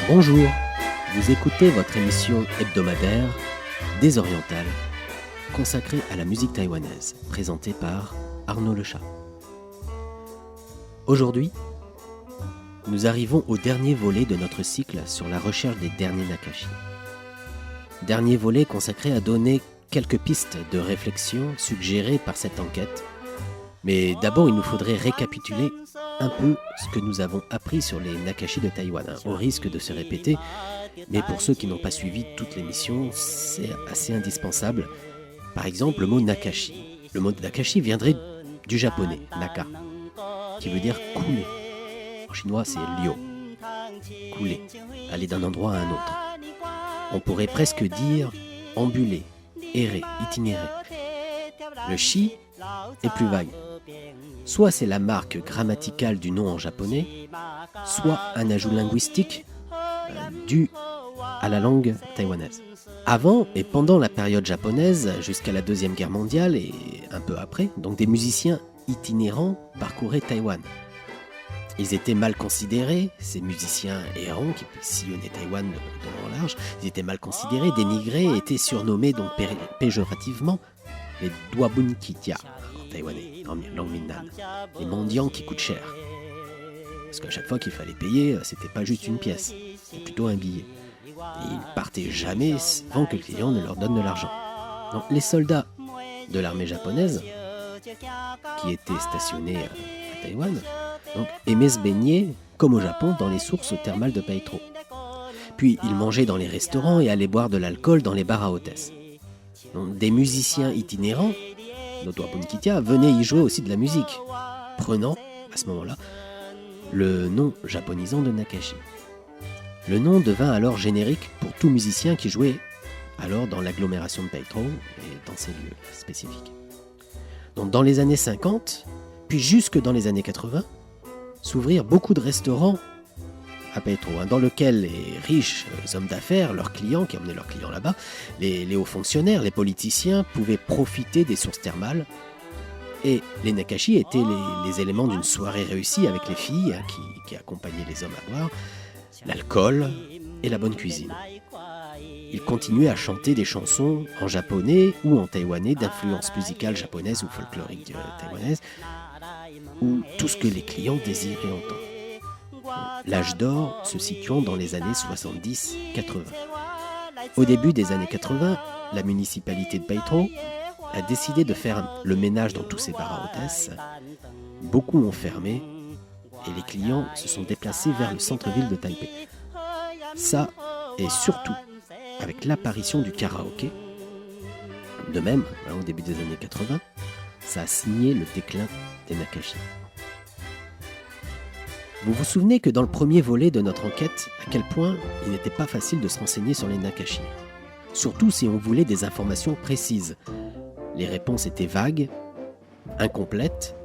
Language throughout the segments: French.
Bonjour, vous écoutez votre émission hebdomadaire des Orientales, consacrée à la musique taïwanaise, présentée par Arnaud Lechat. Aujourd'hui, nous arrivons au dernier volet de notre cycle sur la recherche des derniers Nakashi. Dernier volet consacré à donner quelques pistes de réflexion suggérées par cette enquête. Mais d'abord, il nous faudrait récapituler un peu ce que nous avons appris sur les Nakashi de Taïwan, au risque de se répéter. Mais pour ceux qui n'ont pas suivi toute l'émission, c'est assez indispensable. Par exemple, le mot Nakashi. Le mot Nakashi viendrait du japonais, naka, qui veut dire couler. En chinois, c'est liu, couler, aller d'un endroit à un autre. On pourrait presque dire ambuler, errer, itinérer. Le shi est plus vague. Soit c'est la marque grammaticale du nom en japonais, soit un ajout linguistique dû à la langue taïwanaise. Avant et pendant la période japonaise, jusqu'à la Deuxième Guerre mondiale et un peu après, donc des musiciens itinérants parcouraient Taïwan. Ils étaient mal considérés, ces musiciens errants qui sillonnaient Taïwan de long en large, ils étaient mal considérés, dénigrés et étaient surnommés donc péjorativement les Duabunkitia en taïwanais, en langue Minnan, les mendiants qui coûtent cher. Parce qu'à chaque fois qu'il fallait payer, c'était pas juste une pièce, c'était plutôt un billet. Et ils partaient jamais avant que le client ne leur donne de l'argent. Donc les soldats de l'armée japonaise, qui étaient stationnés à Taïwan, donc, aimaient se baigner, comme au Japon, dans les sources thermales de Paitro. Puis ils mangeaient dans les restaurants et allaient boire de l'alcool dans les bars à hôtesses. Donc, des musiciens itinérants, nos Duabunkitia, venaient y jouer aussi de la musique, prenant, à ce moment-là, le nom japonisant de Nakashi. Le nom devint alors générique pour tout musicien qui jouait alors dans l'agglomération de Paitro et dans ces lieux spécifiques. Donc dans les années 50, puis jusque dans les années 80, s'ouvrirent beaucoup de restaurants à Paitro, dans lesquels les riches hommes d'affaires, leurs clients, qui emmenaient leurs clients là-bas, les hauts fonctionnaires, les politiciens, pouvaient profiter des sources thermales. Et les Nakashi étaient les éléments d'une soirée réussie avec les filles qui accompagnaient les hommes à boire, l'alcool et la bonne cuisine. Ils continuaient à chanter des chansons en japonais ou en taïwanais d'influence musicale japonaise ou folklorique taïwanaise, ou tout ce que les clients désiraient entendre. L'âge d'or se situant dans les années 70-80. Au début des années 80, la municipalité de Paitro a décidé de faire le ménage dans tous ces bars à hôtesses. Beaucoup ont fermé et les clients se sont déplacés vers le centre-ville de Taipei. Ça, et surtout avec l'apparition du karaoké. De même, au début des années 80, ça a signé le déclin des Nakashi. Vous vous souvenez que dans le premier volet de notre enquête, à quel point il n'était pas facile de se renseigner sur les Nakashi. Surtout si on voulait des informations précises. Les réponses étaient vagues, incomplètes.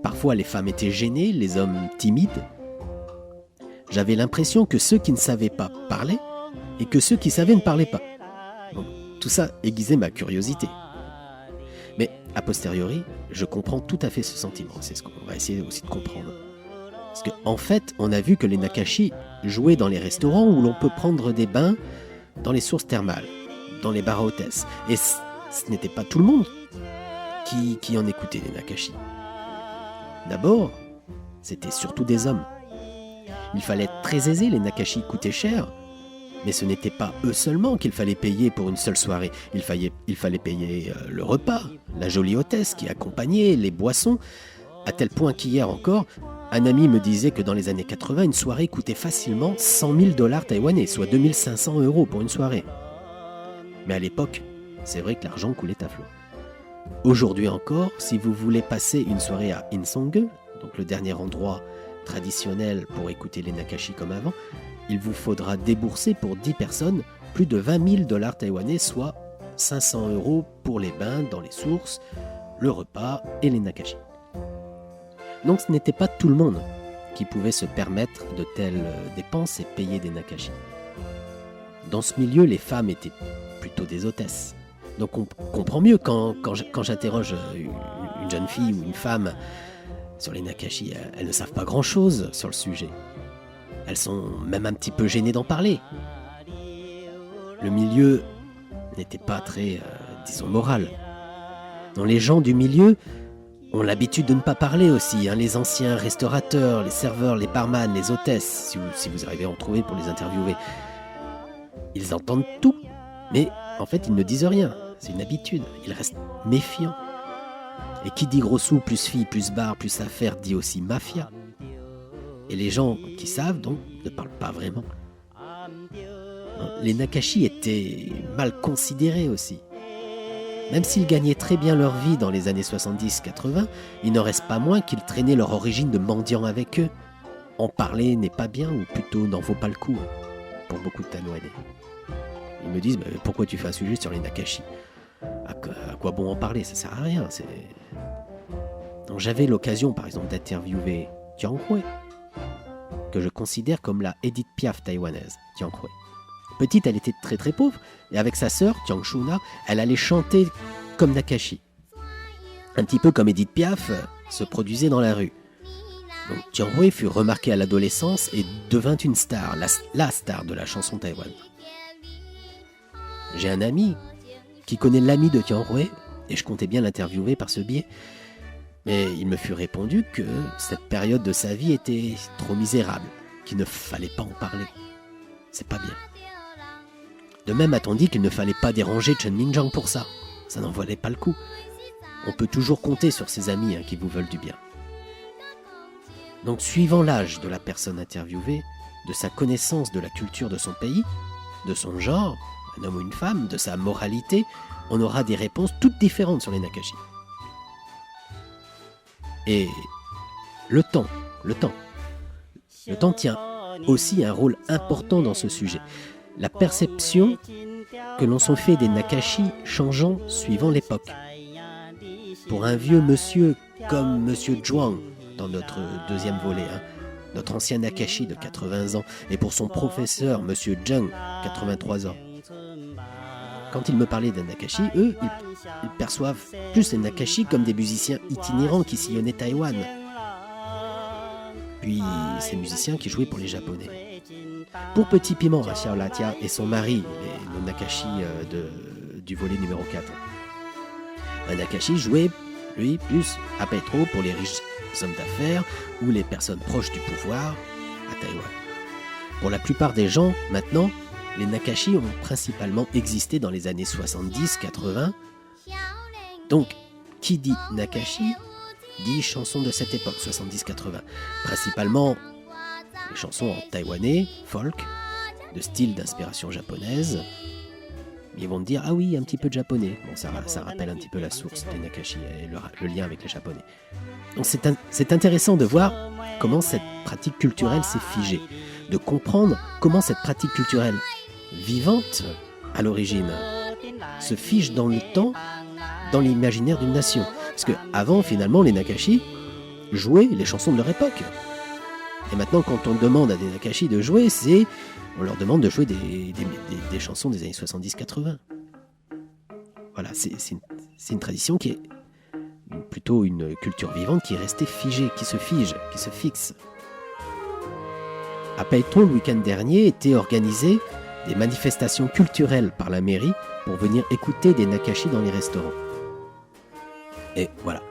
Parfois les femmes étaient gênées, les hommes timides. J'avais l'impression que ceux qui ne savaient pas parlaient et que ceux qui savaient ne parlaient pas. Donc, tout ça aiguisait ma curiosité. Mais a posteriori, je comprends tout à fait ce sentiment. C'est ce qu'on va essayer aussi de comprendre. Parce qu'en fait, on a vu que les Nakashi jouaient dans les restaurants où l'on peut prendre des bains dans les sources thermales, dans les bars à hôtesses. Et ce n'était pas tout le monde qui en écoutait les Nakashi. D'abord, c'était surtout des hommes. Il fallait être très aisé, les Nakashi coûtaient cher. Mais ce n'était pas eux seulement qu'il fallait payer pour une seule soirée. Il fallait payer le repas, la jolie hôtesse qui accompagnait, les boissons. À tel point qu'hier encore, un ami me disait que dans les années 80, une soirée coûtait facilement $100,000 taïwanais, soit 2500 € pour une soirée. Mais à l'époque, c'est vrai que l'argent coulait à flot. Aujourd'hui encore, si vous voulez passer une soirée à Insonge, donc le dernier endroit traditionnel pour écouter les Nakashi comme avant, il vous faudra débourser pour 10 personnes plus de $20,000 taïwanais, soit 500 € pour les bains dans les sources, le repas et les Nakashi. Donc ce n'était pas tout le monde qui pouvait se permettre de telles dépenses et payer des Nakashi. Dans ce milieu, les femmes étaient plutôt des hôtesses. Donc on comprend mieux quand j'interroge une jeune fille ou une femme sur les Nakashi, elles ne savent pas grand-chose sur le sujet. Elles sont même un petit peu gênées d'en parler. Le milieu n'était pas très, disons, moral. Donc les gens du milieu ont l'habitude de ne pas parler aussi. Les anciens restaurateurs, les serveurs, les barman, les hôtesses, si vous arrivez à en trouver pour les interviewer. Ils entendent tout, mais en fait ils ne disent rien. C'est une habitude, ils restent méfiants. Et qui dit gros sous, plus filles, plus bar, plus affaires, dit aussi mafia. Et les gens qui savent, donc, ne parlent pas vraiment. Les Nakashi étaient mal considérés aussi. Même s'ils gagnaient très bien leur vie dans les années 70-80, il n'en reste pas moins qu'ils traînaient leur origine de mendiants avec eux. En parler n'est pas bien, ou plutôt n'en vaut pas le coup, pour beaucoup de Taïwanais. Ils me disent, mais pourquoi tu fais un sujet sur les Nakashi ? À quoi bon en parler ? Ça sert à rien. Donc, j'avais l'occasion, par exemple, d'interviewer Jiang Hui, que je considère comme la Edith Piaf taïwanaise, Jiang Hui. Petite, elle était très très pauvre, et avec sa sœur, Jiang Shuna, elle allait chanter comme Nakashi. Un petit peu comme Edith Piaf se produisait dans la rue. Donc Jiang Hui fut remarquée à l'adolescence et devint une star, la star de la chanson Taïwan. J'ai un ami qui connaît l'ami de Jiang Hui, et je comptais bien l'interviewer par ce biais, mais il me fut répondu que cette période de sa vie était trop misérable, qu'il ne fallait pas en parler. C'est pas bien. De même a-t-on dit qu'il ne fallait pas déranger Chen Minjiang pour ça. Ça n'en valait pas le coup. On peut toujours compter sur ses amis qui vous veulent du bien. Donc, suivant l'âge de la personne interviewée, de sa connaissance de la culture de son pays, de son genre, un homme ou une femme, de sa moralité, on aura des réponses toutes différentes sur les Nakashi. Et le temps tient aussi un rôle important dans ce sujet. La perception que l'on s'en fait des Nakashi changeant suivant l'époque. Pour un vieux monsieur comme Monsieur Zhuang, dans notre deuxième volet, notre ancien Nakashi de 80 ans, et pour son professeur, Monsieur Zheng, 83 ans. Quand ils me parlaient des Nakashi, eux, ils perçoivent plus les Nakashi comme des musiciens itinérants qui sillonnaient Taïwan. Puis ces musiciens qui jouaient pour les Japonais. Pour Petit Piment, Xiao Latia et son mari, le Nakashi du volet numéro 4. Un Nakashi jouait, lui, plus à Petro pour les riches hommes d'affaires ou les personnes proches du pouvoir à Taïwan. Pour la plupart des gens, maintenant, les Nakashi ont principalement existé dans les années 70-80. Donc, qui dit Nakashi dit chansons de cette époque, 70-80. Principalement les chansons en taïwanais, folk, de style d'inspiration japonaise. Ils vont te dire, ah oui, un petit peu de japonais. Bon, ça rappelle un petit peu la source des Nakashi et le lien avec les japonais. Donc c'est intéressant de voir comment cette pratique culturelle s'est figée, de comprendre comment cette pratique culturelle vivante, à l'origine, se fige dans le temps, dans l'imaginaire d'une nation. Parce qu'avant, finalement, les Nakashi jouaient les chansons de leur époque. Et maintenant, quand on demande à des Nakashi de jouer, on leur demande de jouer des chansons des années 70-80. Voilà, c'est une tradition qui est plutôt une culture vivante qui est restée figée, qui se fixe. À Paiton, le week-end dernier, étaient organisées des manifestations culturelles par la mairie pour venir écouter des Nakashi dans les restaurants. Et voilà.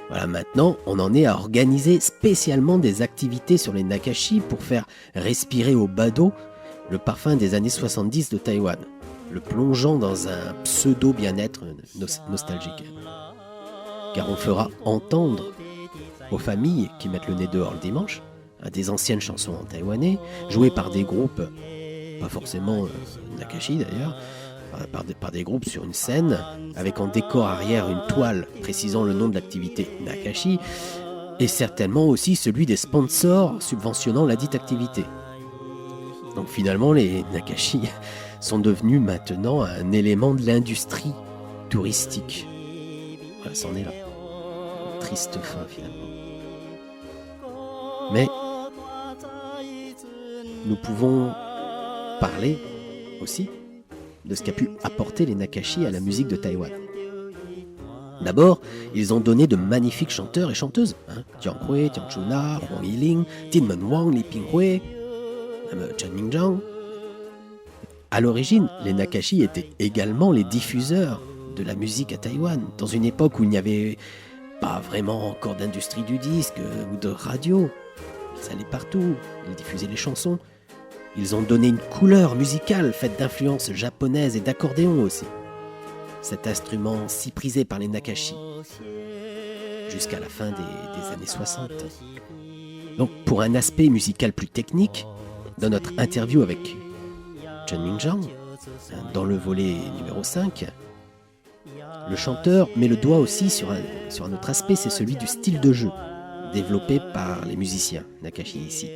Voilà, maintenant, on en est à organiser spécialement des activités sur les Nakashi pour faire respirer au badaud le parfum des années 70 de Taïwan, le plongeant dans un pseudo-bien-être nostalgique. Car on fera entendre aux familles qui mettent le nez dehors le dimanche des anciennes chansons en taïwanais, jouées par des groupes, pas forcément Nakashi d'ailleurs, par des groupes sur une scène, avec en décor arrière une toile précisant le nom de l'activité Nakashi, et certainement aussi celui des sponsors subventionnant la dite activité. Donc finalement, les Nakashi sont devenus maintenant un élément de l'industrie touristique. Voilà, c'en est là. Une triste fin finalement. Mais nous pouvons parler aussi de ce qu'a pu apporter les Nakashi à la musique de Taïwan. D'abord, ils ont donné de magnifiques chanteurs et chanteuses. Jiang Hui, Jiang Shuna, Huang Yiling, Tin Men Wang, Li Pinghui. même Chen Mingzhang. À l'origine, les Nakashi étaient également les diffuseurs de la musique à Taïwan, dans une époque où il n'y avait pas vraiment encore d'industrie du disque ou de radio. Ils allaient partout, ils diffusaient les chansons. Ils ont donné une couleur musicale faite d'influences japonaises et d'accordéon aussi. Cet instrument si prisé par les Nakashi jusqu'à la fin des années 60. Donc pour un aspect musical plus technique, dans notre interview avec Chen Mingzhang, dans le volet numéro 5, le chanteur met le doigt aussi sur un autre aspect, c'est celui du style de jeu développé par les musiciens Nakashi ici,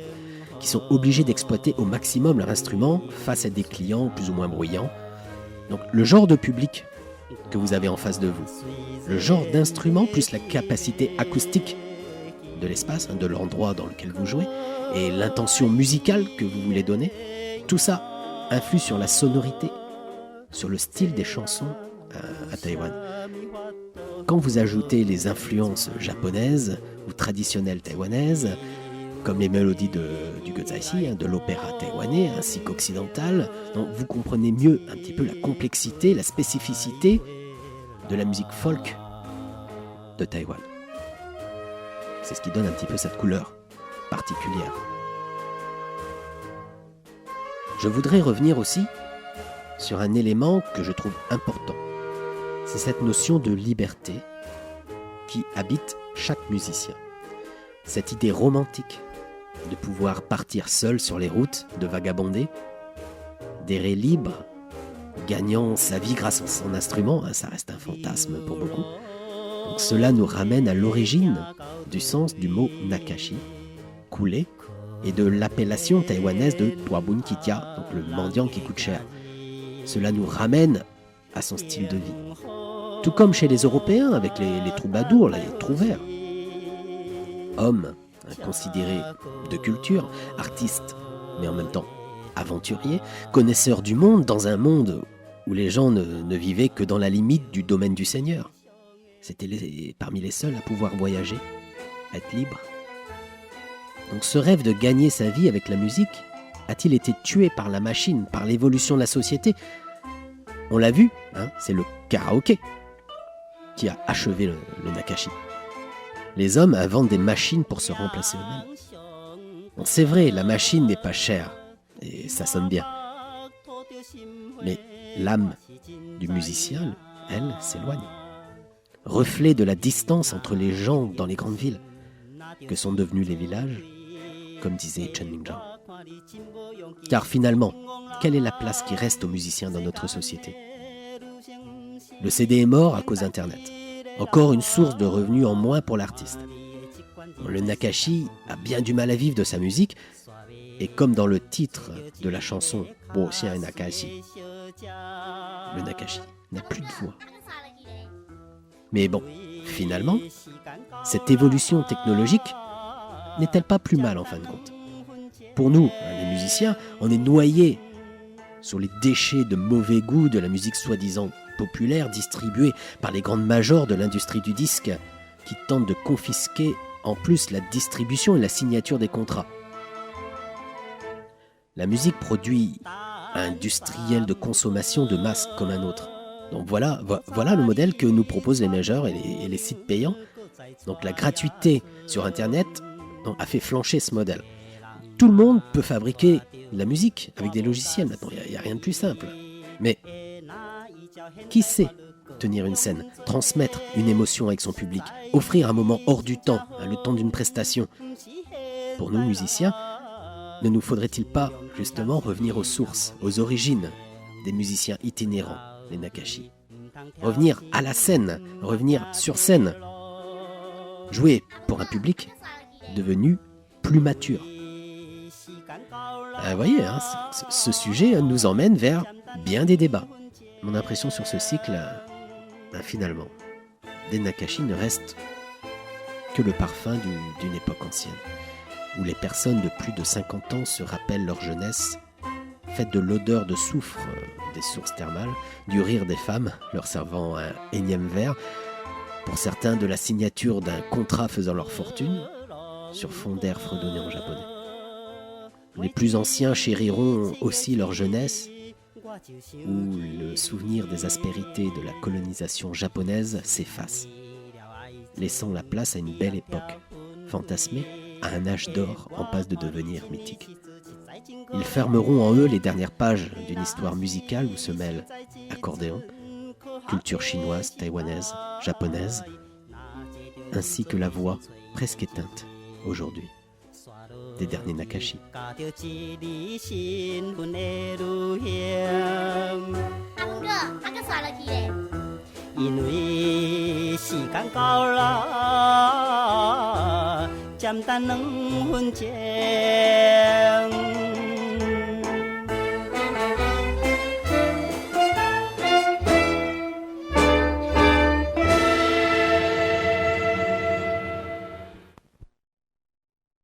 qui sont obligés d'exploiter au maximum leur instrument face à des clients plus ou moins bruyants. Donc le genre de public que vous avez en face de vous, le genre d'instrument plus la capacité acoustique de l'espace, de l'endroit dans lequel vous jouez, et l'intention musicale que vous voulez donner, tout ça influe sur la sonorité, sur le style des chansons à Taïwan. Quand vous ajoutez les influences japonaises ou traditionnelles taïwanaises, comme les mélodies du Guzaishi, de l'opéra taïwanais, ainsi qu'occidental, donc vous comprenez mieux un petit peu la complexité, la spécificité de la musique folk de Taïwan. C'est ce qui donne un petit peu cette couleur particulière. Je voudrais revenir aussi sur un élément que je trouve important. C'est cette notion de liberté qui habite chaque musicien. Cette idée romantique de pouvoir partir seul sur les routes, de vagabonder, d'errer libre, gagnant sa vie grâce à son instrument, ça reste un fantasme pour beaucoup. Donc cela nous ramène à l'origine du sens du mot Nakashi, coulé, et de l'appellation taïwanaise de Tuabun Kitia, donc le mendiant qui coûte cher. Cela nous ramène à son style de vie. Tout comme chez les Européens, avec les troubadours, les trouvères. Hommes considérés de culture, artistes, mais en même temps aventuriers, connaisseurs du monde, dans un monde où les gens ne vivaient que dans la limite du domaine du Seigneur. C'était parmi les seuls à pouvoir voyager, à être libres. Donc ce rêve de gagner sa vie avec la musique a-t-il été tué par la machine, par l'évolution de la société ? On l'a vu, c'est le karaoké qui a achevé le Nakashi. Les hommes inventent des machines pour se remplacer eux-mêmes. Bon, c'est vrai, la machine n'est pas chère, et ça sonne bien. Mais l'âme du musicien, elle, s'éloigne. Reflet de la distance entre les gens dans les grandes villes, que sont devenus les villages, comme disait Chen Mingzhang. Car finalement, quelle est la place qui reste aux musiciens dans notre société ? Le CD est mort à cause d'Internet. Encore une source de revenus en moins pour l'artiste. Le Nakashi a bien du mal à vivre de sa musique, et comme dans le titre de la chanson « Boxian Nakashi », le Nakashi n'a plus de voix. Mais bon, finalement, cette évolution technologique n'est-elle pas plus mal en fin de compte ? Pour nous, les musiciens, on est noyés sur les déchets de mauvais goût de la musique soi-disant populaire distribuée par les grandes majors de l'industrie du disque qui tentent de confisquer en plus la distribution et la signature des contrats. La musique produit un industriel de consommation de masse comme un autre. Donc voilà le modèle que nous proposent les majors et les sites payants. Donc la gratuité sur Internet a fait flancher ce modèle. Tout le monde peut fabriquer de la musique avec des logiciels maintenant, il n'y a rien de plus simple. Mais qui sait tenir une scène, transmettre une émotion avec son public, offrir un moment hors du temps, le temps d'une prestation ? Pour nous musiciens, ne nous faudrait-il pas justement revenir aux sources, aux origines des musiciens itinérants, les Nakashi ? Revenir à la scène, revenir sur scène, jouer pour un public devenu plus mature. Vous voyez, ce sujet nous emmène vers bien des débats. Mon impression sur ce cycle, finalement, des Nakashi ne reste que le parfum d'une époque ancienne, où les personnes de plus de 50 ans se rappellent leur jeunesse, faite de l'odeur de soufre des sources thermales, du rire des femmes, leur servant un énième verre, pour certains de la signature d'un contrat faisant leur fortune, sur fond d'air fredonné en japonais. Les plus anciens chériront aussi leur jeunesse, où le souvenir des aspérités de la colonisation japonaise s'efface, laissant la place à une belle époque, fantasmée à un âge d'or en passe de devenir mythique. Ils fermeront en eux les dernières pages d'une histoire musicale où se mêlent accordéon, culture chinoise, taïwanaise, japonaise, ainsi que la voix presque éteinte aujourd'hui des derniers Nakashi. 阿公哥，阿哥耍了去嘞。因为时间到了，暂等2分钟。